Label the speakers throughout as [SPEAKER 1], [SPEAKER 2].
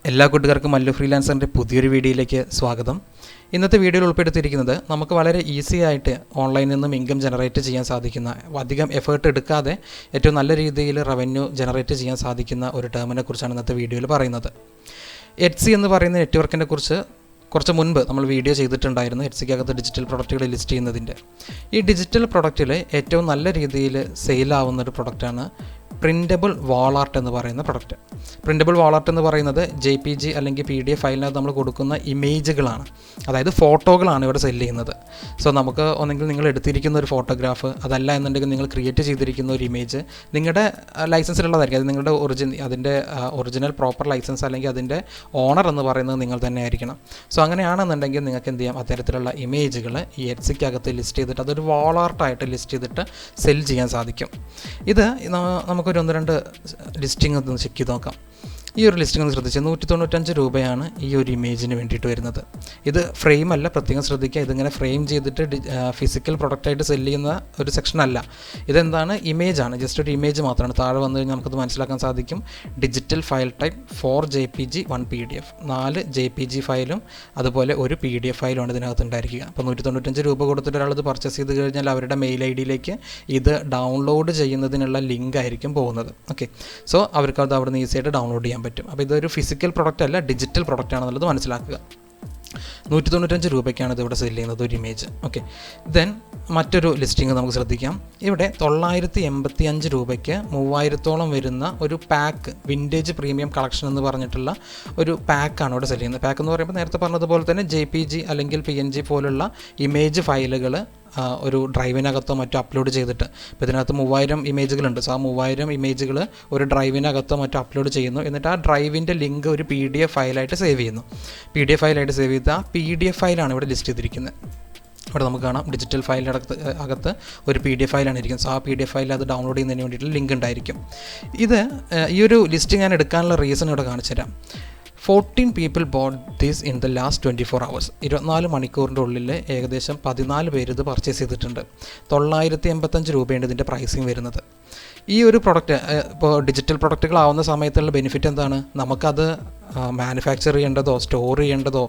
[SPEAKER 1] എല്ലാ കൂട്ടുകാർക്കും മല്ലു ഫ്രീലാൻസറിൻ്റെ പുതിയൊരു വീഡിയോയിലേക്ക് സ്വാഗതം. ഇന്നത്തെ വീഡിയോയിൽ ഉൾപ്പെടുത്തിയിരിക്കുന്നത് നമുക്ക് വളരെ ഈസി ആയിട്ട് ഓൺലൈനിൽ നിന്നും ഇൻകം ജനറേറ്റ് ചെയ്യാൻ സാധിക്കുന്ന, അധികം എഫേർട്ട് എടുക്കാതെ ഏറ്റവും നല്ല രീതിയിൽ റവന്യൂ ജനറേറ്റ് ചെയ്യാൻ സാധിക്കുന്ന ഒരു ടേമിനെ കുറിച്ചാണ് ഇന്നത്തെ വീഡിയോയിൽ പറയുന്നത്. എറ്റ്സി എന്ന് പറയുന്ന നെറ്റ്വർക്കിനെ കുറിച്ച് കുറച്ച് മുൻപ് നമ്മൾ വീഡിയോ ചെയ്തിട്ടുണ്ടായിരുന്നു. എറ്റ്സിക്കകത്ത് ഡിജിറ്റൽ പ്രൊഡക്റ്റുകൾ ലിസ്റ്റ് ചെയ്യുന്നതിൻ്റെ. ഈ ഡിജിറ്റൽ പ്രൊഡക്റ്റിൽ ഏറ്റവും നല്ല രീതിയിൽ സെയിലാവുന്നൊരു പ്രൊഡക്റ്റാണ് പ്രിൻ്റബിൾ വാൾ ആർട്ട് എന്ന് പറയുന്ന പ്രൊഡക്റ്റ്. പ്രിൻ്റബിൾ വാൾ ആർട്ട് എന്ന് പറയുന്നത് JPG അല്ലെങ്കിൽ PDF ഫയലിനകത്ത് നമ്മൾ കൊടുക്കുന്ന ഇമേജുകളാണ്, അതായത് ഫോട്ടോകളാണ് ഇവിടെ സെല് ചെയ്യുന്നത്. സോ നമുക്ക് ഒന്നെങ്കിൽ നിങ്ങൾ എടുത്തിരിക്കുന്ന ഒരു ഫോട്ടോഗ്രാഫ്, അതല്ല എന്നുണ്ടെങ്കിൽ നിങ്ങൾ ക്രിയേറ്റ് ചെയ്തിരിക്കുന്ന ഒരു ഇമേജ് നിങ്ങളുടെ ലൈസൻസിലുള്ളതായിരിക്കും. അത് നിങ്ങളുടെ അതിൻ്റെ ഒറിജിനൽ പ്രോപ്പർ ലൈസൻസ് അല്ലെങ്കിൽ അതിൻ്റെ ഓണർ എന്ന് പറയുന്നത് നിങ്ങൾ തന്നെ ആയിരിക്കണം. സോ അങ്ങനെയാണെന്നുണ്ടെങ്കിൽ നിങ്ങൾക്ക് എന്ത് ചെയ്യാം, അത്തരത്തിലുള്ള ഇമേജുകൾ ഈ എറ്റ്സിക്കകത്ത് ലിസ്റ്റ് ചെയ്തിട്ട് അതൊരു വാൾ ആർട്ടായിട്ട് ലിസ്റ്റ് ചെയ്തിട്ട് സെൽ ചെയ്യാൻ സാധിക്കും. ഇത് നമുക്കൊരു 1-2 ലിസ്റ്റിംഗ് ഒന്ന് ചെക്ക് ചെയ്ത് നോക്കാം. ഈ ഒരു ലിസ്റ്റിംഗ് ഒന്ന് ശ്രദ്ധിച്ച് 195 രൂപയാണ് ഈ ഒരു ഇമേജിന് വേണ്ടിയിട്ട് വരുന്നത്. ഇത് ഫ്രെയിം അല്ല, പ്രത്യേകം ശ്രദ്ധിക്കുക. ഇതിങ്ങനെ ഫ്രെയിം ചെയ്തിട്ട് ഫിസിക്കൽ പ്രൊഡക്റ്റായിട്ട് സെല് ചെയ്യുന്ന ഒരു സെക്ഷനല്ല. ഇതെന്താണ്, ഇമേജാണ്, ജസ്റ്റ് ഒരു ഇമേജ് മാത്രമാണ്. താഴെ വന്നു കഴിഞ്ഞാൽ നമുക്കത് മനസ്സിലാക്കാൻ സാധിക്കും. Digital file type 4 JPG 1 PDF, 4 JPG ഫയലും അതുപോലെ ഒരു PDF ഫയലുമാണ് ഇതിനകത്ത് ഉണ്ടായിരിക്കുക. അപ്പോൾ 195 രൂപ കൊടുത്തിട്ട് ഒരാളത് പർച്ചേസ് ചെയ്ത് കഴിഞ്ഞാൽ അവരുടെ മെയിൽ ID ഇത് ഡൗൺലോഡ് ചെയ്യുന്നതിനുള്ള ലിങ്ക് ആയിരിക്കും പോകുന്നത്. ഓക്കെ, സോ അവർക്കത് അവിടെ നിന്ന് ഈസിയായിട്ട് ഡൗൺലോഡ് ചെയ്യാൻ പറ്റും. അപ്പോൾ ഇതൊരു ഫിസിക്കൽ പ്രൊഡക്റ്റ് അല്ല, ഡിജിറ്റൽ പ്രൊഡക്റ്റ് ആണെന്നുള്ളത് മനസ്സിലാക്കുക. 195 രൂപയ്ക്കാണ് ഇതിവിടെ സെല് ചെയ്യുന്നത് ഒരു ഇമേജ്. ഓക്കെ, ദെൻ മറ്റൊരു ലിസ്റ്റിംഗ് നമുക്ക് ശ്രദ്ധിക്കാം. ഇവിടെ 985 രൂപയ്ക്ക് 3000-ഓളം വരുന്ന ഒരു പാക്ക്, വിൻറ്റേജ് പ്രീമിയം കളക്ഷൻ എന്ന് പറഞ്ഞിട്ടുള്ള ഒരു പാക്കാണ് ഇവിടെ സെല് ചെയ്യുന്നത്. പാക്ക് എന്ന് പറയുമ്പോൾ നേരത്തെ പറഞ്ഞതുപോലെ തന്നെ JPG അല്ലെങ്കിൽ PNG പോലുള്ള ഇമേജ് ഫയലുകൾ ഒരു ഡ്രൈവിനകത്തോ മറ്റോ അപ്ലോഡ് ചെയ്തിട്ട്, ഇപ്പോൾ ഇതിനകത്ത് 3000 ഇമേജുകളുണ്ട്. സോ ആ 3000 ഇമേജുകൾ ഒരു ഡ്രൈവിനകത്തോ മറ്റോ അപ്ലോഡ് ചെയ്യുന്നു. എന്നിട്ട് ആ ഡ്രൈവിൻ്റെ ലിങ്ക് ഒരു PDF ഫയലായിട്ട് സേവ് ചെയ്യുന്നു. PDF ഫയലായിട്ട് സേവ് ചെയ്ത് ആ PDF ഫയലാണ് ഇവിടെ ലിസ്റ്റ് ചെയ്തിരിക്കുന്നത്. ഇവിടെ നമുക്ക് കാണാം, ഡിജിറ്റൽ ഫയലിൻ്റെ അകത്ത് ഒരു PDF ഫയലാണ് ഇരിക്കുന്നത്. സോ ആ PDF ഫയൽ അത് ഡൗൺലോഡ് ചെയ്യുന്നതിന് വേണ്ടിയിട്ട് ലിങ്ക് ഉണ്ടായിരിക്കും. ഈ ഒരു ലിസ്റ്റ് ഞാൻ എടുക്കാനുള്ള റീസൺ ഇവിടെ കാണിച്ചു തരാം. 14 people bought this in the last 24 hours. 24 മണിക്കൂറിൻ്റെ ഉള്ളിൽ ഏകദേശം 14 പേര് ഇത് പർച്ചേസ് ചെയ്തിട്ടുണ്ട്. 985 രൂപയാണ് ഇതിൻ്റെ പ്രൈസിങ് വരുന്നത്. ഈ ഒരു പ്രൊഡക്റ്റ് ഇപ്പോൾ ഡിജിറ്റൽ പ്രൊഡക്റ്റുകളാവുന്ന സമയത്തുള്ള ബെനിഫിറ്റ് എന്താണ്, നമുക്കത് മാനുഫാക്ചർ ചെയ്യേണ്ടതോ സ്റ്റോർ ചെയ്യേണ്ടതോ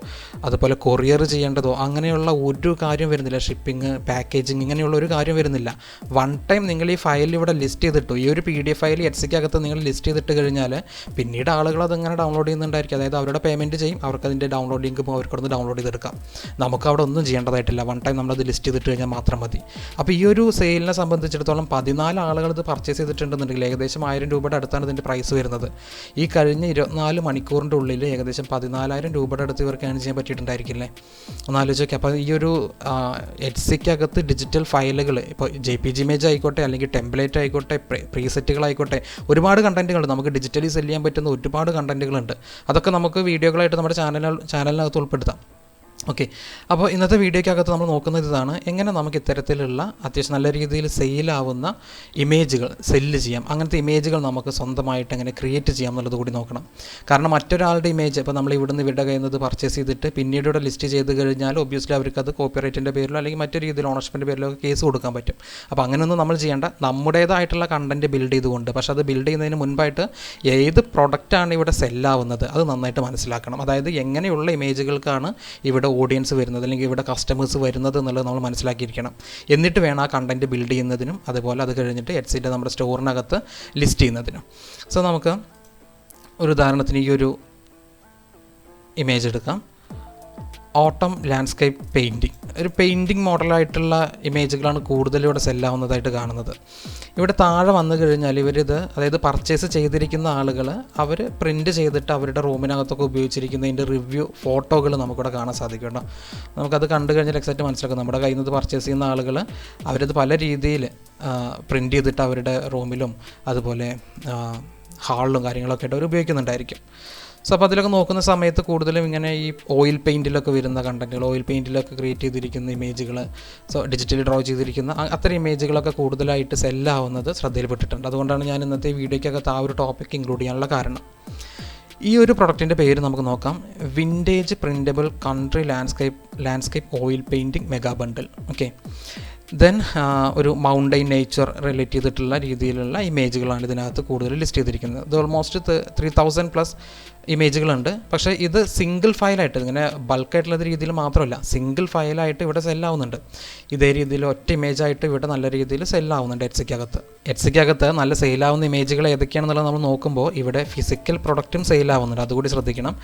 [SPEAKER 1] അതുപോലെ കൊറിയർ ചെയ്യേണ്ടതോ അങ്ങനെയുള്ള ഒരു കാര്യം വരുന്നില്ല. ഷിപ്പിംഗ്, പാക്കേജിങ് ഇങ്ങനെയുള്ള ഒരു കാര്യം വരുന്നില്ല. വൺ ടൈം നിങ്ങൾ ഈ ഫയൽ ഇവിടെ ലിസ്റ്റ് ചെയ്തിട്ടു, ഈ ഒരു PDF ഫയൽ എറ്റ്സിക്കകത്ത് നിങ്ങൾ ലിസ്റ്റ് ചെയ്തിട്ട് കഴിഞ്ഞാൽ പിന്നീട് ആളുകൾ അതിങ്ങനെ ഡൗൺലോഡ് ചെയ്യുന്നുണ്ടായിരിക്കും. അതായത് അവരുടെ പേയ്മെൻറ്റ് ചെയ്യും, അവർക്ക് അതിൻ്റെ ഡൗൺലോഡ് ലിങ്ക് അവർക്കവിടെ നിന്ന് ഡൗൺലോഡ് ചെയ്തെടുക്കാം. നമുക്ക് അവിടെ ഒന്നും ചെയ്യേണ്ടതായിട്ടില്ല. വൺ ടൈം നമ്മളത് ലിസ്റ്റ് ചെയ്തിട്ട് കഴിഞ്ഞാൽ മാത്രം മതി. അപ്പോൾ ഈ ഒരു സെയിലിനെ സംബന്ധിച്ചിടത്തോളം 14 ആളുകൾ ഇത് പർച്ചേസ് ചെയ്തിട്ടുണ്ടെന്നുണ്ടെങ്കിൽ ഏകദേശം 1000 രൂപയുടെ അടുത്താണ് ഇതിൻ്റെ പ്രൈസ് വരുന്നത്. ഈ കഴിഞ്ഞ 24 മണിക്കൂറിൻ്റെ ഉള്ളിൽ ഏകദേശം 14,000 രൂപയുടെ അടുത്ത് ഇവർക്ക് ഏൺ ചെയ്യാൻ പറ്റിയിട്ടുണ്ടായിരിക്കില്ലേ, ഒന്ന് ആലോചിക്കുക. അപ്പോൾ ഈ ഒരു എറ്റ്സിക്കകത്ത് ഡിജിറ്റൽ ഫയലുകൾ, ഇപ്പോൾ JPG ഇമേജ് ആയിക്കോട്ടെ അല്ലെങ്കിൽ ടെംപ്ലേറ്റ് ആയിക്കോട്ടെ, പ്രീസെറ്റുകളായിക്കോട്ടെ, ഒരുപാട് കണ്ടൻറ്റുകളുണ്ട്. നമുക്ക് ഡിജിറ്റലി സെല് ചെയ്യാൻ പറ്റുന്ന ഒരുപാട് കണ്ടൻറ്റുകളുണ്ട്. അതൊക്കെ നമുക്ക് വീഡിയോകളായിട്ട് നമ്മുടെ ചാനലിനകത്ത് ഉൾപ്പെടുത്താം. ഓക്കെ, അപ്പോൾ ഇന്നത്തെ വീഡിയോയ്ക്കകത്ത് നമ്മൾ നോക്കുന്നത് ഇതാണ്, എങ്ങനെ നമുക്ക് ഇത്തരത്തിലുള്ള അത്യാവശ്യം നല്ല രീതിയിൽ സെയിലാവുന്ന ഇമേജുകൾ സെല്ല് ചെയ്യാം. അങ്ങനത്തെ ഇമേജുകൾ നമുക്ക് സ്വന്തമായിട്ട് എങ്ങനെ ക്രിയേറ്റ് ചെയ്യാം എന്നുള്ളത് കൂടി നോക്കണം. കാരണം മറ്റൊരാളുടെ ഇമേജ് ഇപ്പോൾ നമ്മൾ ഇവരുടെ കയ്യിൽ നിന്ന് പർച്ചേസ് ചെയ്തിട്ട് പിന്നീട് ഇവിടെ ലിസ്റ്റ് ചെയ്ത് കഴിഞ്ഞാൽ ഒബ്വിയസ്ലി അവർക്കത് കോപ്പിറൈറ്റിൻ്റെ പേരിലോ അല്ലെങ്കിൽ മറ്റൊരു രീതിയിൽ ഓണർഷിപ്പിൻ്റെ പേരിലോ കേസ് കൊടുക്കാൻ പറ്റും. അപ്പോൾ അങ്ങനെയൊന്നും നമ്മൾ ചെയ്യേണ്ട. നമ്മുടേതായിട്ടുള്ള കണ്ടൻറ്റ് ബിൽഡ് ചെയ്തുകൊണ്ട്, പക്ഷേ അത് ബിൽഡ് ചെയ്യുന്നതിന് മുൻപായിട്ട് ഏത് പ്രൊഡക്റ്റാണ് ഇവിടെ സെല്ലാവുന്നത് അത് നന്നായിട്ട് മനസ്സിലാക്കണം. അതായത് എങ്ങനെയുള്ള ഇമേജുകൾക്കാണ് ഇവിടെ ഓഡിയൻസ് വരുന്നത് അല്ലെങ്കിൽ ഇവിടെ കസ്റ്റമേഴ്സ് വരുന്നത് എന്നുള്ളത് നമ്മൾ മനസ്സിലാക്കിയിരിക്കണം. എന്നിട്ട് വേണം ആ കണ്ടൻറ്റ് ബിൽഡ് ചെയ്യുന്നതിനും അതുപോലെ അത് കഴിഞ്ഞിട്ട് എറ്റ്സിൻ്റെ നമ്മുടെ സ്റ്റോറിനകത്ത് ലിസ്റ്റ് ചെയ്യുന്നതിനും. സോ നമുക്ക് ഒരു ഉദാഹരണത്തിന് ഈ ഒരു ഇമേജ് എടുക്കാം. ഓട്ടം ലാൻഡ്സ്കേപ്പ് പെയിൻറ്റിങ്, ഒരു പെയിൻറ്റിങ് മോഡലായിട്ടുള്ള ഇമേജുകളാണ് കൂടുതലും ഇവിടെ സെല്ലാവുന്നതായിട്ട് കാണുന്നത്. ഇവിടെ താഴെ വന്നു കഴിഞ്ഞാൽ ഇവരിത്, അതായത് പർച്ചേസ് ചെയ്തിരിക്കുന്ന ആളുകൾ അവർ പ്രിൻറ്റ് ചെയ്തിട്ട് അവരുടെ റൂമിനകത്തൊക്കെ ഉപയോഗിച്ചിരിക്കുന്നതിൻ്റെ റിവ്യൂ ഫോട്ടോകൾ നമുക്കിവിടെ കാണാൻ സാധിക്കും കേട്ടോ. നമുക്കത് കണ്ടു കഴിഞ്ഞാൽ എക്സാക്റ്റ് മനസ്സിലാക്കും. നമ്മുടെ കയ്യിൽ നിന്ന് പർച്ചേസ് ചെയ്യുന്ന ആളുകൾ അവരത് പല രീതിയിൽ പ്രിൻറ്റ് ചെയ്തിട്ട് അവരുടെ റൂമിലും അതുപോലെ ഹാളിലും കാര്യങ്ങളൊക്കെ ആയിട്ട് അവർ ഉപയോഗിക്കുന്നുണ്ടായിരിക്കും. സോ അപ്പോൾ അതിലൊക്കെ നോക്കുന്ന സമയത്ത് കൂടുതലും ഇങ്ങനെ ഈ ഓയിൽ പെയിൻറ്റിലൊക്കെ വരുന്ന കണ്ടൻറ്റുകൾ, ഓയിൽ പെയിൻറ്റിലൊക്കെ ക്രിയേറ്റ് ചെയ്തിരിക്കുന്ന ഇമേജുകൾ, സോ ഡിജിറ്റലി ഡ്രോ ചെയ്തിരിക്കുന്ന അത്തരം ഇമേജുകളൊക്കെ കൂടുതലായിട്ട് സെല്ലാവുന്നത് ശ്രദ്ധയിൽപ്പെട്ടിട്ടുണ്ട്. അതുകൊണ്ടാണ് ഞാൻ ഇന്നത്തെ വീഡിയോയ്ക്കകത്ത് ആ ഒരു ടോപ്പിക് ഇൻക്ലൂഡ് ചെയ്യാനുള്ള കാരണം. ഈ ഒരു പ്രൊഡക്റ്റിൻ്റെ പേര് നമുക്ക് നോക്കാം, vintage printable country landscape oil painting mega bundle. Okay, then ഒരു മൗണ്ടൈൻ നേച്ചർ റിലേറ്റ് ചെയ്തിട്ടുള്ള രീതിയിലുള്ള ഇമേജുകളാണ് ഇതിനകത്ത് കൂടുതൽ ലിസ്റ്റ് ചെയ്തിരിക്കുന്നത്. ഇത് ഓൾമോസ്റ്റ് 3000+ ഇമേജുകളുണ്ട്. പക്ഷേ ഇത് സിംഗിൾ ഫയലായിട്ട് ഇങ്ങനെ ബൾക്കായിട്ടുള്ള രീതിയിൽ മാത്രമല്ല, സിംഗിൾ ഫയലായിട്ട് ഇവിടെ സെല്ലാവുന്നുണ്ട്. ഇതേ രീതിയിൽ ഒറ്റ ഇമേജായിട്ട് ഇവിടെ നല്ല രീതിയിൽ സെല്ലാവുന്നുണ്ട് എറ്റ്സിക്കകത്ത് നല്ല സെയിലാവുന്ന ഇമേജുകൾ ഏതൊക്കെയാണെന്നുള്ളത് നമ്മൾ നോക്കുമ്പോൾ ഇവിടെ ഫിസിക്കൽ പ്രൊഡക്റ്റും സെയിലാവുന്നുണ്ട്. അതുകൂടി ശ്രദ്ധിക്കണം.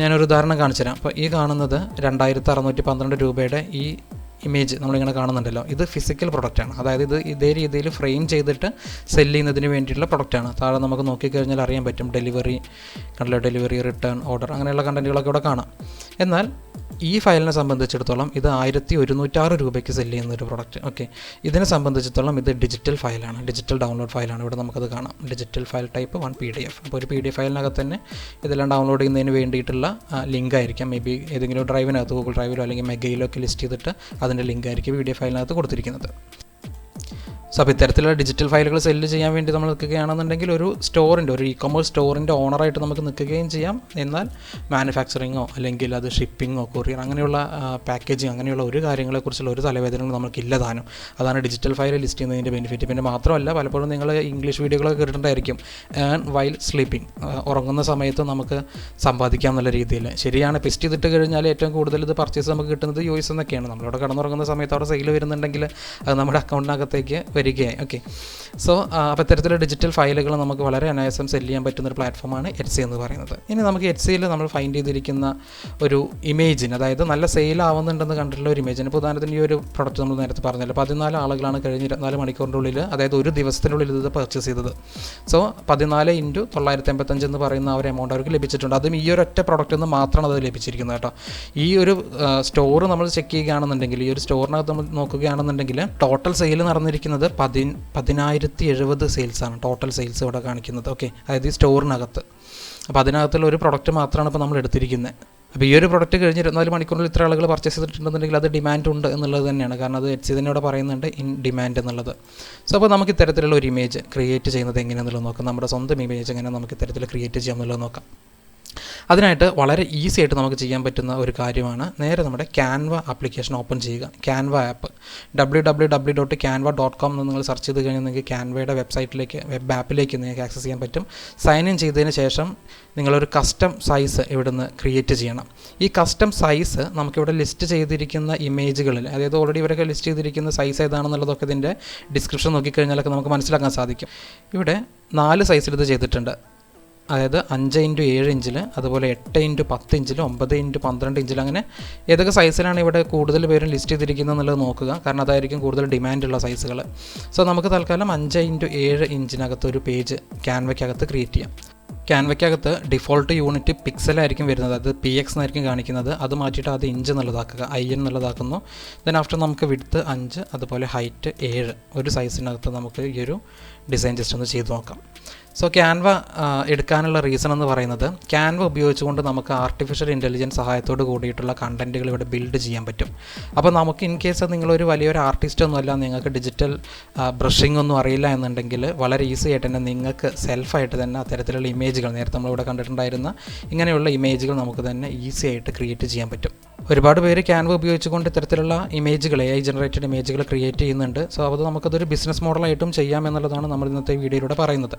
[SPEAKER 1] ഞാനൊരു ഉദാഹരണം കാണിച്ചു തരാം. അപ്പോൾ ഈ കാണുന്നത് 2612 രൂപയുടെ ഈ ഇമേജ് നമ്മളിങ്ങനെ കാണുന്നുണ്ടല്ലോ, ഇത് ഫിസിക്കൽ പ്രൊഡക്റ്റാണ്. അതായത് ഇത് ഇതേ രീതിയിൽ ഫ്രെയിം ചെയ്തിട്ട് സെല്ല് ചെയ്യുന്നതിന് വേണ്ടിയിട്ടുള്ള പ്രൊഡക്റ്റാണ്. താഴെ നമുക്ക് നോക്കിക്കഴിഞ്ഞാൽ അറിയാൻ പറ്റും ഡെലിവറി, റിട്ടേൺ, ഓർഡർ അങ്ങനെയുള്ള കണ്ടൻറ്റുകളൊക്കെ ഇവിടെ കാണാം. എന്നാൽ ഈ ഫയലിനെ സംബന്ധിച്ചിടത്തോളം ഇത് 1106 രൂപയ്ക്ക് സെല്ല് ചെയ്യുന്ന ഒരു പ്രൊഡക്റ്റ്. ഓക്കെ, ഇതിനെ സംബന്ധിച്ചിടത്തോളം ഇത് ഡിജിറ്റൽ ഫയലാണ്, ഡിജിറ്റൽ ഡൗൺലോഡ് ഫയലാണ്. ഇവിടെ നമുക്കത് കാണാം, ഡിജിറ്റൽ ഫയൽ ടൈപ്പ് 1 PDF. അപ്പോൾ ഒരു PDF ഫയലിനകത്ത് തന്നെ ഇതെല്ലാം ഡൗൺലോഡ് ചെയ്യുന്നതിന് വേണ്ടിയിട്ടുള്ള ലിങ്ക് ആയിരിക്കാം. മേ ബി ഏതെങ്കിലും ഡ്രൈവിനകത്ത്, ഗൂഗിൾ ഡ്രൈവിലോ അല്ലെങ്കിൽ മെഗയിലോ ഒക്കെ ലിസ്റ്റ് ചെയ്തിട്ട് അതിൻ്റെ ലിങ്ക് ആയിരിക്കും PDF ഫയലിനകത്ത് കൊടുത്തിരിക്കുന്നത്. സോ അപ്പോൾ ഇത്തരത്തിലുള്ള ഡിജിറ്റൽ ഫയലുകൾ സെല്ല് ചെയ്യാൻ വേണ്ടി നമ്മൾ നിൽക്കുകയാണെന്നുണ്ടെങ്കിൽ ഒരു ഇ-കൊമേഴ്സ് സ്റ്റോറിൻ്റെ ഓണറായിട്ട് നമുക്ക് നിൽക്കുകയും ചെയ്യാം. എന്നാൽ മാനുഫാക്ചറിങ്ങോ അല്ലെങ്കിൽ അത് ഷിപ്പിങ്ങോ കൊറിയർ അങ്ങനെയുള്ള പാക്കേജിങ് അങ്ങനെയുള്ള ഒരു കാര്യങ്ങളെക്കുറിച്ചുള്ള ഒരു തലവേദനകൾ നമുക്കില്ല താനും. അതാണ് ഡിജിറ്റൽ ഫയൽ ലിസ്റ്റ് ചെയ്യുന്നതിൻ്റെ ബെനിഫിറ്റ്. പിന്നെ മാത്രമല്ല, പലപ്പോഴും നിങ്ങൾ ഇംഗ്ലീഷ് വീഡിയോകളൊക്കെ കേട്ടിട്ടുണ്ടായിരിക്കും, ഏൺ വൈൽ സ്ലീപ്പിംഗ്, ഉറങ്ങുന്ന സമയത്ത് നമുക്ക് സമ്പാദിക്കാം എന്നുള്ള രീതിയിൽ. ശരിയാണ്, പെസ്റ്റ് ചെയ്തിട്ട് കഴിഞ്ഞാൽ ഏറ്റവും കൂടുതൽ ഇത് പർച്ചേസ് നമുക്ക് കിട്ടുന്നത് US എന്നൊക്കെയാണ്. നമ്മളവിടെ കടന്നുറങ്ങുന്ന സമയത്ത് അവിടെ സെയിൽ വരുന്നുണ്ടെങ്കിൽ അത് നമ്മുടെ അക്കൗണ്ടിനകത്തേക്ക് വരികയായി. ഓക്കെ, സോ അപ്പോൾ ഇത്തരത്തിലുള്ള ഡിജിറ്റൽ ഫയലുകൾ നമുക്ക് വളരെ അനായാസം സെല്ല് ചെയ്യാൻ പറ്റുന്ന ഒരു പ്ലാറ്റ്ഫോമാണ് എറ്റ്സി എന്ന് പറയുന്നത്. ഇനി നമുക്ക് എറ്റ്സിയിൽ നമ്മൾ ഫൈൻഡ് ചെയ്തിരിക്കുന്ന ഒരു ഇമേജിന്, അതായത് നല്ല സെയിൽ ആവുന്നുണ്ടെന്ന് കണ്ടിട്ടുള്ള ഒരു ഇമേജിന്, ഇപ്പോൾ ഉദാഹരണത്തിന് ഈ ഒരു പ്രൊഡക്റ്റ് നമ്മൾ നേരത്തെ പറഞ്ഞല്ലോ, 14 ആളുകളാണ് കഴിഞ്ഞ 24 മണിക്കൂറിൻ്റെ ഉള്ളിൽ, അതായത് ഒരു ദിവസത്തിനുള്ളിൽ ഇത് പർച്ചേസ് ചെയ്തത്. സോ 14 × 985 എന്ന് പറയുന്ന ആ ഒരു എമൗണ്ട് അവർക്ക് ലഭിച്ചിട്ടുണ്ട്. അതും ഈ ഒരു ഒറ്റ പ്രൊഡക്റ്റിൽ നിന്ന് മാത്രമാണ് അത് ലഭിച്ചിരിക്കുന്നത് കേട്ടോ. ഈ ഒരു സ്റ്റോർ നമ്മൾ ചെക്ക് ചെയ്യുകയാണെന്നുണ്ടെങ്കിൽ, ഈ ഒരു സ്റ്റോറിനകത്ത് നമ്മൾ നോക്കുകയാണെന്നുണ്ടെങ്കിൽ ടോട്ടൽ സെയിൽ നടന്നിരിക്കുന്നത് 10,070 സെയിൽസാണ് ടോട്ടൽ സെയിൽസ് ഇവിടെ കാണിക്കുന്നത്. ഓക്കെ, അതായത് ഈ സ്റ്റോറിനകത്ത്. അപ്പോൾ അതിനകത്തുള്ള ഒരു പ്രൊഡക്റ്റ് മാത്രമാണ് ഇപ്പോൾ നമ്മൾ എടുത്തിരിക്കുന്നത്. അപ്പോൾ ഈ ഒരു പ്രൊഡക്റ്റ് കഴിഞ്ഞ് 24 മണിക്കൂറിൽ ഇത്ര ആളുകൾ പർച്ചേസ് ചെയ്തിട്ടുണ്ടെന്നുണ്ടെങ്കിൽ അത് ഡിമാൻഡ് ഉണ്ട് എന്നുള്ളത് തന്നെയാണ്. കാരണം അത് എറ്റ്സി തന്നെ ഇവിടെ പറയുന്നുണ്ട്, ഇൻ ഡിമാൻഡ് എന്നുള്ളത്. സോ അപ്പോൾ നമുക്ക് ഇത്തരത്തിലുള്ള ഒരു ഇമേജ് ക്രിയേറ്റ് ചെയ്യുന്നത് എങ്ങനെയാണെന്നുള്ളത് നോക്കാം. നമ്മുടെ സ്വന്തം ഇമേജ് എങ്ങനെ നമുക്ക് ഇത്തരത്തിൽ ക്രിയേറ്റ് ചെയ്യാം എന്നുള്ളത് നോക്കാം. അതിനായിട്ട് വളരെ ഈസി ആയിട്ട് നമുക്ക് ചെയ്യാൻ പറ്റുന്ന ഒരു കാര്യമാണ്, നേരെ നമ്മുടെ ക്യാൻവ ആപ്ലിക്കേഷൻ ഓപ്പൺ ചെയ്യുക. ക്യാൻവ ആപ്പ് www.canva.com എന്ന് നിങ്ങൾ സെർച്ച് ചെയ്ത് കഴിഞ്ഞാൽ നിങ്ങൾക്ക് ക്യാൻവയുടെ വെബ് ആപ്പിലേക്ക് നിങ്ങൾക്ക് ആക്സസ് ചെയ്യാൻ പറ്റും. സൈൻ ഇൻ ചെയ്തതിന് ശേഷം നിങ്ങളൊരു കസ്റ്റം സൈസ് ഇവിടുന്ന് ക്രിയേറ്റ് ചെയ്യണം. ഈ കസ്റ്റം സൈസ് നമുക്കിവിടെ ലിസ്റ്റ് ചെയ്തിരിക്കുന്ന ഇമേജുകളിൽ, അതായത് ഓൾറെഡി ഇവരൊക്കെ ലിസ്റ്റ് ചെയ്തിരിക്കുന്ന സൈസ് ഏതാണെന്നുള്ളതൊക്കെ ഇതിൻ്റെ ഡിസ്ക്രിപ്ഷൻ നോക്കിക്കഴിഞ്ഞാലൊക്കെ നമുക്ക് മനസ്സിലാക്കാൻ സാധിക്കും. ഇവിടെ 4 സൈസിൽ ഇത് ചെയ്തിട്ടുണ്ട്. അതായത് 5 × 7 ഇഞ്ചിൽ, അതുപോലെ 8 × 10 ഇഞ്ചിൽ, 9 × 12 ഇഞ്ചിൽ, അങ്ങനെ ഏതൊക്കെ സൈസിലാണ് ഇവിടെ കൂടുതൽ പേരും ലിസ്റ്റ് ചെയ്തിരിക്കുന്നത് എന്നുള്ളത് നോക്കുക. കാരണം അതായിരിക്കും കൂടുതൽ ഡിമാൻഡുള്ള സൈസുകൾ. സോ നമുക്ക് തൽക്കാലം 5 × 7 ഇഞ്ചിനകത്ത് ഒരു പേജ് ക്യാൻവയ്ക്കകത്ത് ക്രിയേറ്റ് ചെയ്യാം. ക്യാൻവയ്ക്കകത്ത് ഡിഫോൾട്ട് യൂണിറ്റ് പിക്സലായിരിക്കും വരുന്നത്, അത് PX എന്നായിരിക്കും കാണിക്കുന്നത്. അത് മാറ്റിയിട്ട് അത് ഇഞ്ച് എന്നുള്ളതാക്കുക, IN എന്നുള്ളതാക്കുന്നു. ദെൻ ആഫ്റ്റർ നമുക്ക് വിഡ്ത്ത് 5, അതുപോലെ ഹൈറ്റ് 7, ഒരു സൈസിനകത്ത് നമുക്ക് ഈ ഒരു ഡിസൈൻ ജസ്റ്റ് ഒന്ന് ചെയ്ത് നോക്കാം. സോ ക്യാൻവ എടുക്കാനുള്ള റീസൺ എന്ന് പറയുന്നത്, ക്യാൻവ ഉപയോഗിച്ചുകൊണ്ട് നമുക്ക് ആർട്ടിഫിഷ്യൽ ഇൻ്റലിജൻസ് സഹായത്തോട് കൂടിയിട്ടുള്ള കണ്ടൻറ്റുകൾ ഇവിടെ ബിൽഡ് ചെയ്യാൻ പറ്റും. അപ്പോൾ നമുക്ക് ഇൻ കേസ് നിങ്ങളൊരു വലിയൊരു ആർട്ടിസ്റ്റ് ഒന്നുമല്ല, നിങ്ങൾക്ക് ഡിജിറ്റൽ ബ്രഷിംഗ് ഒന്നും അറിയില്ല എന്നുണ്ടെങ്കിൽ വളരെ ഈസി ആയിട്ട് തന്നെ നിങ്ങൾക്ക് സെൽഫായിട്ട് തന്നെ അത്തരത്തിലുള്ള ഇമേജുകൾ, നേരത്തെ നമ്മളിവിടെ കണ്ടിട്ടുണ്ടായിരുന്ന ഇങ്ങനെയുള്ള ഇമേജുകൾ നമുക്ക് തന്നെ ഈസി ആയിട്ട് ക്രിയേറ്റ് ചെയ്യാൻ പറ്റും. ഒരുപാട് പേര് ക്യാൻവ ഉപയോഗിച്ചുകൊണ്ട് ഇത്തരത്തിലുള്ള ഇമേജുകൾ, AI ജനറേറ്റഡ് ഇമേജുകൾ ക്രിയേറ്റ് ചെയ്യുന്നുണ്ട്. സോ അത് നമുക്കതൊരു ബിസിനസ് മോഡലായിട്ടും ചെയ്യാം എന്നുള്ളതാണ് നമ്മൾ ഇന്നത്തെ വീഡിയോയിലൂടെ പറയുന്നത്.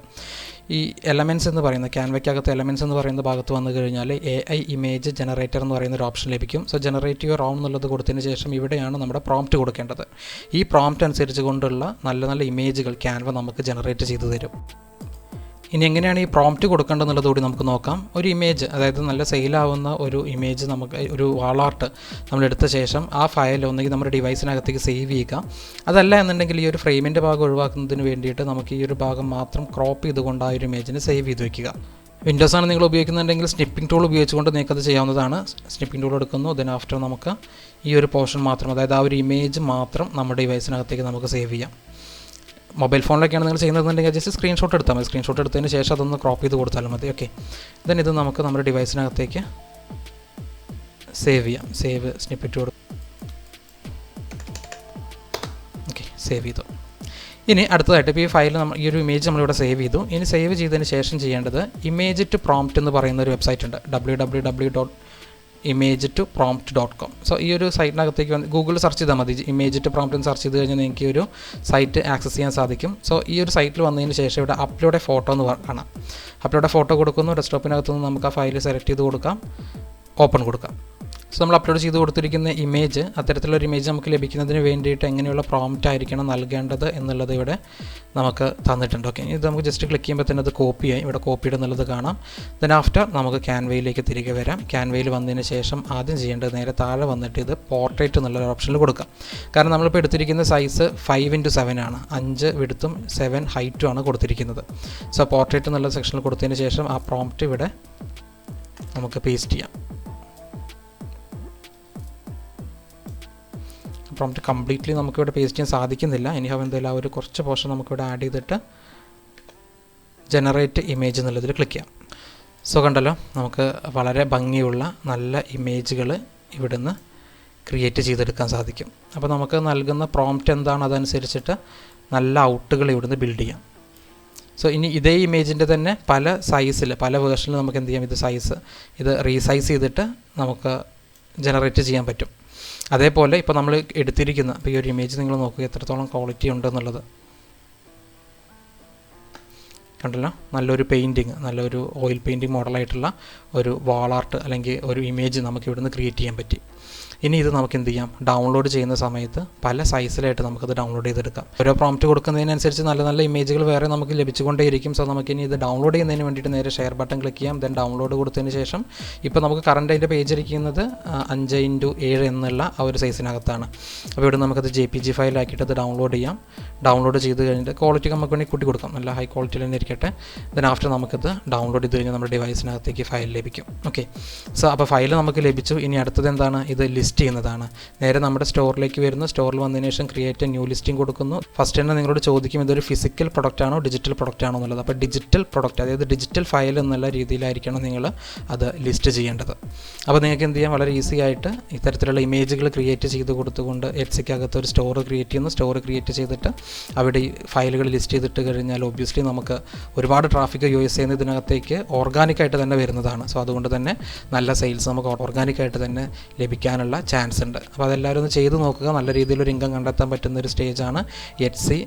[SPEAKER 1] ഈ എലമെൻറ്റ്സ് എന്ന് പറയുന്ന ക്യാൻവയ്ക്കകത്ത് എലമെൻറ്റ്സ് എന്ന് പറയുന്ന ഭാഗത്ത് വന്നു കഴിഞ്ഞാൽ AI ഇമേജ് ജനറേറ്റർ എന്ന് പറയുന്ന ഒരു ഓപ്ഷൻ ലഭിക്കും. സോ ജനറേറ്റ് യുവർ ഓൺ എന്നുള്ളത് കൊടുത്തതിന് ശേഷം ഇവിടെയാണ് നമ്മുടെ പ്രോംപ്റ്റ് കൊടുക്കേണ്ടത്. ഈ പ്രോംപ്റ്റ് അനുസരിച്ച് കൊണ്ടുള്ള നല്ല നല്ല ഇമേജുകൾ ക്യാൻവ നമുക്ക് ജനറേറ്റ് ചെയ്തു തരും. ഇനി എങ്ങനെയാണ് ഈ പ്രോംപ്റ്റ് കൊടുക്കേണ്ടതെന്നുള്ളത് കൂടി നമുക്ക് നോക്കാം. ഒരു ഇമേജ്, അതായത് നല്ല സെയിലാവുന്ന ഒരു ഇമേജ്, നമുക്ക് ഒരു വാൾ ആർട്ട് നമ്മളെടുത്ത ശേഷം ആ ഫയൽ ഒന്നെങ്കിൽ നമ്മുടെ ഡിവൈസിനകത്തേക്ക് സേവ് ചെയ്യുക. അതല്ല എന്നുണ്ടെങ്കിൽ ഈ ഒരു ഫ്രെയിമിൻ്റെ ഭാഗം ഒഴിവാക്കുന്നതിന് വേണ്ടിയിട്ട് നമുക്ക് ഈ ഒരു ഭാഗം മാത്രം ക്രോപ്പ് ചെയ്തുകൊണ്ട് ആ ഒരു ഇമേജിനെ സേവ് ചെയ്ത് വയ്ക്കുക. വിൻഡോസാണ് നിങ്ങൾ ഉപയോഗിക്കുന്നുണ്ടെങ്കിൽ സ്നിപ്പിംഗ് ടൂൾ ഉപയോഗിച്ചുകൊണ്ട് നിങ്ങൾക്കത് ചെയ്യാവുന്നതാണ്. സ്നിപ്പിംഗ് ടൂൾ എടുക്കുന്നു. ദെൻ ആഫ്റ്റർ നമുക്ക് ഈ ഒരു പോർഷൻ മാത്രം, അതായത് ആ ഒരു ഇമേജ് മാത്രം നമ്മുടെ ഡിവൈസിനകത്തേക്ക് നമുക്ക് സേവ് ചെയ്യാം. മൊബൈൽ ഫോണിലൊക്കെയാണ് നിങ്ങൾ ചെയ്യുന്നതെന്നുണ്ടെങ്കിൽ ജസ്റ്റ് സ്ക്രീൻഷോട്ട് എടുത്താൽ മതി. സ്ക്രീൻഷോട്ട് എടുത്തതിന് ശേഷം അതൊന്ന് ക്രോപ്പ് ചെയ്ത് കൊടുത്താലും മതി. ഓക്കെ, ദെൻ ഇത് നമുക്ക് നമ്മുടെ ഡിവൈസിനകത്തേക്ക് സേവ് ചെയ്യാം. സേവ് സ്നിപ്പിറ്റ് കൊടുക്കും. ഓക്കെ, സേവ് ചെയ്തു. ഇനി അടുത്തതായിട്ട് ഇപ്പോൾ ഈ ഫയൽ ഈ ഒരു ഇമേജ് നമ്മളിവിടെ സേവ് ചെയ്തു. ഇനി സേവ് ചെയ്തതിന് ശേഷം ചെയ്യേണ്ടത് ഇമേജ് ടു പ്രോംപ്റ്റ് എന്ന് പറയുന്ന ഒരു വെബ്സൈറ്റ് ഉണ്ട്. image2prompt.com. സോ ഈ ഒരു സൈറ്റിനകത്തേക്ക് വന്ന് ഗൂഗിളിൽ സെർച്ച് ചെയ്താൽ മതി, image2prompt എന്ന് സെർച്ച് ചെയ്ത് കഴിഞ്ഞാൽ നിങ്ങൾക്ക് ഈ ഒരു സൈറ്റ് ആക്സസ് ചെയ്യാൻ സാധിക്കും. സോ ഈ ഒരു സൈറ്റിൽ വന്നതിന് ശേഷം ഇവിടെ അപ്ലോഡ് എ ഫോട്ടോ എന്ന് കാണാം. അപ്ലോഡ് എ ഫോട്ടോ കൊടുക്കുന്നു. ഡെസ്ക്ടോപ്പിനകത്തുനിന്ന് നമുക്ക് ആ ഫയൽ സെലക്ട് ചെയ്ത് കൊടുക്കാം, ഓപ്പൺ കൊടുക്കാം. സോ നമ്മൾ അപ്ലോഡ് ചെയ്ത് കൊടുത്തിരിക്കുന്ന ഇമേജ്, അത്തരത്തിലൊരു ഇമേജ് നമുക്ക് ലഭിക്കുന്നതിന് വേണ്ടിയിട്ട് എങ്ങനെയുള്ള പ്രോംപ്റ്റ് ആയിരിക്കണം നൽകേണ്ടത് എന്നുള്ളത് ഇവിടെ നമുക്ക് തന്നിട്ടുണ്ട്. ഓക്കെ, ഇത് നമുക്ക് ജസ്റ്റ് ക്ലിക്ക് ചെയ്യുമ്പോൾ തന്നെ അത് കോപ്പിയായി ഇവിടെ കോപ്പിയുടെ എന്നുള്ളത് കാണാം. ദെൻ ആഫ്റ്റർ നമുക്ക് ക്യാൻവയിലേക്ക് തിരികെ വരാം. ക്യാൻവയിൽ വന്നതിന് ശേഷം ആദ്യം ചെയ്യേണ്ടത് നേരെ താഴെ വന്നിട്ട് ഇത് പോർട്രേറ്റ് എന്നുള്ളൊരു ഓപ്ഷനിൽ കൊടുക്കാം. കാരണം നമ്മളിപ്പോൾ എടുത്തിരിക്കുന്ന സൈസ് 5x7 ആണ്, 5 വിഡ്ത്തും 7 ഹൈറ്റും ആണ് കൊടുത്തിരിക്കുന്നത്. സോ പോർട്രേറ്റ് എന്നുള്ള സെക്ഷനിൽ കൊടുത്തതിന് ശേഷം ആ പ്രോംപ്റ്റ് ഇവിടെ നമുക്ക് പേസ്റ്റ് ചെയ്യാം. പ്രോംപ്റ്റ് കംപ്ലീറ്റ്ലി നമുക്കിവിടെ പേസ്റ്റ് ചെയ്യാൻ സാധിക്കുന്നില്ല. എനിഹവ് എന്തായാലും ആ ഒരു കുറച്ച് പോർഷൻ നമുക്കിവിടെ ആഡ് ചെയ്തിട്ട് ജനറേറ്റ് ഇമേജ് എന്നുള്ളതിൽ ക്ലിക്ക് ചെയ്യാം. സോ കണ്ടല്ലോ, നമുക്ക് വളരെ ഭംഗിയുള്ള നല്ല ഇമേജുകൾ ഇവിടുന്ന് ക്രിയേറ്റ് ചെയ്തെടുക്കാൻ സാധിക്കും. അപ്പോൾ നമുക്ക് നൽകുന്ന പ്രോംപ്റ്റ് എന്താണ് അതനുസരിച്ചിട്ട് നല്ല ഔട്ടുകൾ ഇവിടുന്ന് ബിൽഡ് ചെയ്യാം. സോ ഇനി ഇതേ ഇമേജിൻ്റെ തന്നെ പല സൈസിൽ പല വേർഷനിൽ നമുക്ക് എന്ത് ചെയ്യാം, ഇത് റീസൈസ് ചെയ്തിട്ട് നമുക്ക് ജനറേറ്റ് ചെയ്യാൻ പറ്റും. അതേപോലെ ഇപ്പോൾ നമ്മൾ എടുത്തിരിക്കുന്ന ഇപ്പോൾ ഈ ഒരു ഇമേജ് നിങ്ങൾ നോക്കുക എത്രത്തോളം ക്വാളിറ്റി ഉണ്ടെന്നുള്ളത് കണ്ടല്ലോ. നല്ലൊരു പെയിൻറ്റിങ്, നല്ലൊരു ഓയിൽ പെയിൻറ്റിങ് മോഡലായിട്ടുള്ള ഒരു വാൾ ആർട്ട് അല്ലെങ്കിൽ ഒരു ഇമേജ് നമുക്ക് ഇവിടുന്ന് ക്രിയേറ്റ് ചെയ്യാൻ പറ്റി. ഇനി ഇത് നമുക്ക് എന്ത് ചെയ്യാം, ഡൗൺലോഡ് ചെയ്യുന്ന സമയത്ത് പല സൈസിലായിട്ട് നമുക്കത് ഡൗൺലോഡ് ചെയ്തെടുക്കാം. ഓരോ പ്രോംപ്റ്റ് കൊടുക്കുന്നതിനനുസരിച്ച് നല്ല നല്ല ഇമേജുകൾ വേറെ നമുക്ക് ലഭിച്ചുകൊണ്ടേയിരിക്കും. സോ നമുക്കിനി ഇത് ഡൗൺലോഡ് ചെയ്യുന്നതിന് വേണ്ടിയിട്ട് നേരെ ഷെയർ ബട്ടൺ ക്ലിക്ക് ചെയ്യാം. ദെൻ ഡൗൺലോഡ് കൊടുത്തതിന് ശേഷം ഇപ്പോൾ നമുക്ക് കറണ്ട് അതിൻ്റെ പേജ് ഇരിക്കുന്നത് 5x7 എന്നുള്ള ആ ഒരു സൈസിനകത്താണ്. അപ്പോൾ ഇവിടെ നമുക്കത് JPG ഫയലാക്കിയിട്ട് അത് ഡൗൺലോഡ് ചെയ്യാം. ഡൗൺലോഡ് ചെയ്ത് കഴിഞ്ഞിട്ട് ക്വാളിറ്റി നമുക്ക് വേണമെങ്കിൽ കൂട്ടി കൊടുക്കാം, നല്ല ഹൈ ക്വാളിറ്റിയിൽ തന്നെ ഇരിക്കട്ടെ. ദെൻ ആഫ്റ്റർ നമുക്കത് ഡൗൺലോഡ് ചെയ്ത് കഴിഞ്ഞാൽ നമ്മുടെ ഡിവൈസിനകത്തേക്ക് ഫയൽ ലഭിക്കും. ഓക്കെ, സോ അപ്പോൾ ഫയൽ നമുക്ക് ലഭിച്ചു. ഇനി അടുത്തത് എന്താണ്, ഇത് ലിസ്റ്റ് ചെയ്യുന്നതാണ്. നേരെ നമ്മുടെ സ്റ്റോറിലേക്ക് വരുന്നു. സ്റ്റോറിൽ വന്നതിന് ശേഷം ക്രിയേറ്റ് ന്യൂ ലിസ്റ്റിംഗ് കൊടുക്കുന്നു. ഫസ്റ്റ് തന്നെ നിങ്ങളോട് ചോദിക്കും ഇതൊരു ഫിസിക്കൽ പ്രൊഡക്റ്റ് ആണോ ഡിജിറ്റൽ പ്രൊഡക്റ്റ് ആണോ എന്നുള്ളത്. അപ്പോൾ ഡിജിറ്റൽ പ്രൊഡക്റ്റ്, അതായത് ഡിജിറ്റൽ ഫയൽ എന്നുള്ള രീതിയിലായിരിക്കണം നിങ്ങൾ അത് ലിസ്റ്റ് ചെയ്യേണ്ടത്. അപ്പോൾ നിങ്ങൾക്ക് എന്ത് ചെയ്യാം, വളരെ ഈസി ആയിട്ട് ഇത്തരത്തിലുള്ള ഇമേജുകൾ ക്രിയേറ്റ് ചെയ്ത് കൊടുത്തുകൊണ്ട് എറ്റ്സിക്കകത്ത് ഒരു സ്റ്റോർ ക്രിയേറ്റ് ചെയ്യുന്നു. സ്റ്റോർ ക്രിയേറ്റ് ചെയ്തിട്ട് അവിടെ ഈ ഫയലുകൾ ലിസ്റ്റ് ചെയ്തിട്ട് കഴിഞ്ഞാൽ ഒബ്വിയസ്ലി നമുക്ക് ഒരുപാട് ട്രാഫിക് USA ഇതിനകത്തേക്ക് ഓർഗാനിക്കായിട്ട് തന്നെ വരുന്നതാണ്. സോ അതുകൊണ്ട് തന്നെ നല്ല സെയിൽസ് നമുക്ക് ഓർഗാനിക്കായിട്ട് തന്നെ ലഭിക്കാനുള്ള ചാൻസ് ഉണ്ട്. അപ്പോൾ അതെല്ലാവരും ഒന്ന് ചെയ്ത് നോക്കുക. നല്ല രീതിയിലൊരു ഇൻകം കണ്ടെത്താൻ പറ്റുന്ന ഒരു സ്റ്റേജാണ് എറ്റ്സി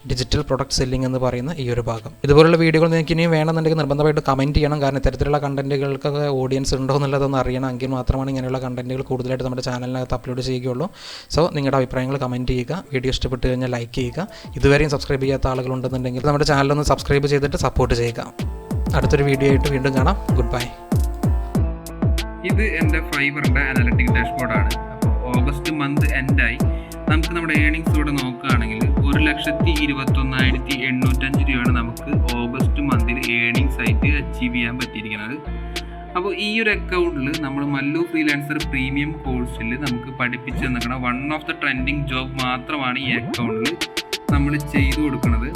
[SPEAKER 1] ഡിജിറ്റൽ പ്രൊഡക്റ്റ് സെല്ലിംഗ് എന്ന് പറയുന്ന ഈ ഒരു ഭാഗം. ഇതുപോലുള്ള വീഡിയോകൾ നിങ്ങൾക്ക് ഇനിയും വേണമെന്നുണ്ടെങ്കിൽ നിർബന്ധമായിട്ട് കമൻറ്റ് ചെയ്യണം. കാരണം ഇത്തരത്തിലുള്ള കണ്ടൻറ്റുകൾക്കൊക്കെ ഓഡിയൻസ് ഉണ്ടോ എന്നുള്ളതൊന്ന് അറിയണം. എങ്കിൽ മാത്രമാണ് ഇങ്ങനെയുള്ള കണ്ടൻറ്റുകൾ കൂടുതലായിട്ട് നമ്മുടെ ചാനലിനകത്ത് അപ്ലോഡ് ചെയ്യുകയുള്ളൂ. സോ നിങ്ങളുടെ അഭിപ്രായങ്ങൾ കമൻറ്റ് ചെയ്യുക. വീഡിയോ ഇഷ്ടപ്പെട്ട് കഴിഞ്ഞാൽ ലൈക്ക് ചെയ്യുക. ഇതുവരെയും സബ്സ്ക്രൈബ് ചെയ്യാത്ത ആളുകളുണ്ടെന്നുണ്ടെങ്കിൽ നമ്മുടെ ചാനലൊന്ന് സബ്സ്ക്രൈബ് ചെയ്തിട്ട് സപ്പോർട്ട് ചെയ്യുക. അടുത്തൊരു വീഡിയോ ആയിട്ട് വീണ്ടും കാണാം. Good bye.
[SPEAKER 2] ഇത് എൻ്റെ ഫൈവറിൻ്റെ അനാലിറ്റിക് ഡാഷ്ബോർഡാണ്. അപ്പോൾ ഓഗസ്റ്റ് മന്ത് എൻഡായി. നമുക്ക് നമ്മുടെ ഏണിങ്സ് ഇവിടെ നോക്കുകയാണെങ്കിൽ 1,21,805 രൂപയാണ് നമുക്ക് ഓഗസ്റ്റ് മന്തിൽ ഏണിങ്സ് ആയിട്ട് അച്ചീവ് ചെയ്യാൻ പറ്റിയിരിക്കുന്നത്. അപ്പോൾ ഈ ഒരു അക്കൗണ്ടിൽ നമ്മൾ മല്ലു ഫ്രീലാൻസർ പ്രീമിയം കോഴ്സിൽ നമുക്ക് പഠിപ്പിച്ച് തന്നിരിക്കണം 1 ഓഫ് ദ ട്രെൻഡിങ് ജോബ് മാത്രമാണ് ഈ അക്കൗണ്ടിൽ നമ്മൾ ചെയ്തു കൊടുക്കുന്നത്.